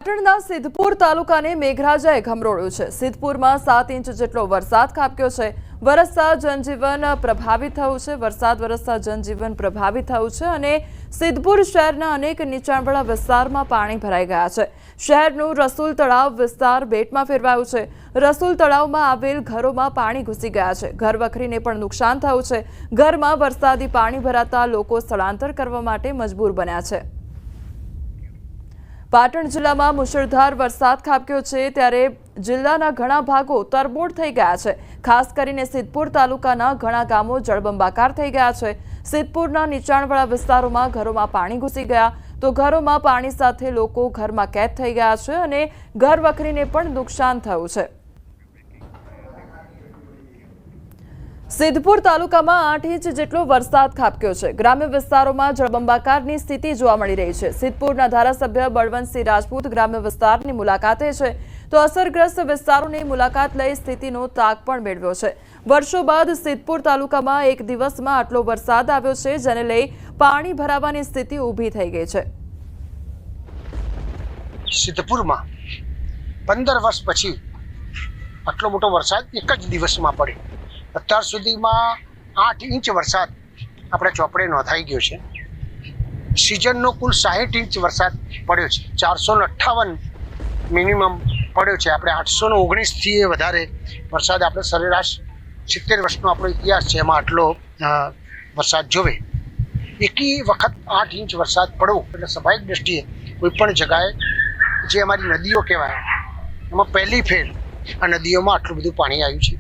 પાટણના સિદ્ધપુર તાલુકાને મેઘરાજાએ ગમરોળ્યો છે। સિદ્ધપુરમાં 7 ઇંચ જેટલો વરસાદ ખાબક્યો છે। વરસતા જનજીવન પ્રભાવિત થયું છે। વરસાદ વરસતા જનજીવન પ્રભાવિત થયું છે અને સિદ્ધપુર શહેરના અનેક નીચાણવાળા વિસ્તારમાં પાણી ભરાઈ ગયા છે। શહેરનું રસુલ તળાવ વિસ્તાર બેટમાં ફેરવાયું છે। રસુલ તળાવમાં આવેલ ઘરોમાં પાણી ઘૂસી ગયા છે। ઘરવખરીને પણ નુકસાન થયું છે। ઘરમાં વરસાદી પાણી ભરાતા લોકો સ્થળાંતર કરવા માટે મજબૂર બન્યા છે। પાટણ જિલ્લામાં મુશળધાર વરસાદ ખાબક્યો છે ત્યારે જિલ્લાના ઘણા ભાગો તરબોળ થઈ ગયા છે। ખાસ કરીને સિદ્ધપુર તાલુકાના ઘણા ગામો જળબંબાકાર થઈ ગયા છે। સિદ્ધપુરના નીચાણવાળા વિસ્તારોમાં ઘરોમાં પાણી ઘૂસી ગયા તો ઘરોમાં પાણી સાથે લોકો ઘરમાં કેદ થઈ ગયા છે અને ઘરવખરીને પણ નુકસાન થયું છે। સિદ્ધપુર તાલુકામાં 8 ઇંચ જેટલો વરસાદ ખાબક્યો છે। ગ્રામ્ય વિસ્તારોમાં જળબંબાકારની સ્થિતિ જોવા મળી રહી છે। સિદ્ધપુરના ધારાસભ્ય બળવંતસિંહ રાજપૂત ગ્રામ્ય વિસ્તારની મુલાકાતે છે તો અસરગ્રસ્ત વિસ્તારોની મુલાકાત લઈ સ્થિતિનો તાગ પણ મેળવ્યો છે। વર્ષો બાદ સિદ્ધપુર તાલુકામાં એક દિવસમાં આટલો વરસાદ આવ્યો છે જેને લઈ પાણી ભરાવાની સ્થિતિ ઊભી થઈ ગઈ છે। સિદ્ધપુરમાં 15 વર્ષ પછી આટલો મોટો વરસાદ એક જ દિવસમાં પડ્યો। અત્યાર સુધીમાં 8 ઇંચ વરસાદ આપણે ચોપડે નોંધાઈ ગયો છે। સિઝનનો કુલ 60 ઇંચ વરસાદ પડ્યો છે। 458 મિનિમમ પડ્યો છે। આપણે 819થી વધારે વરસાદ આપણે સરેરાશ 70 વર્ષનો આપણો ઇતિહાસ છે એમાં આટલો વરસાદ જોવે। એકી વખત 8 ઇંચ વરસાદ પડવો એટલે સ્વાભાવિક દ્રષ્ટિએ કોઈ પણ જગાએ જે અમારી નદીઓ કહેવાય એમાં પહેલી ફેર આ નદીઓમાં આટલું બધું પાણી આવ્યું છે।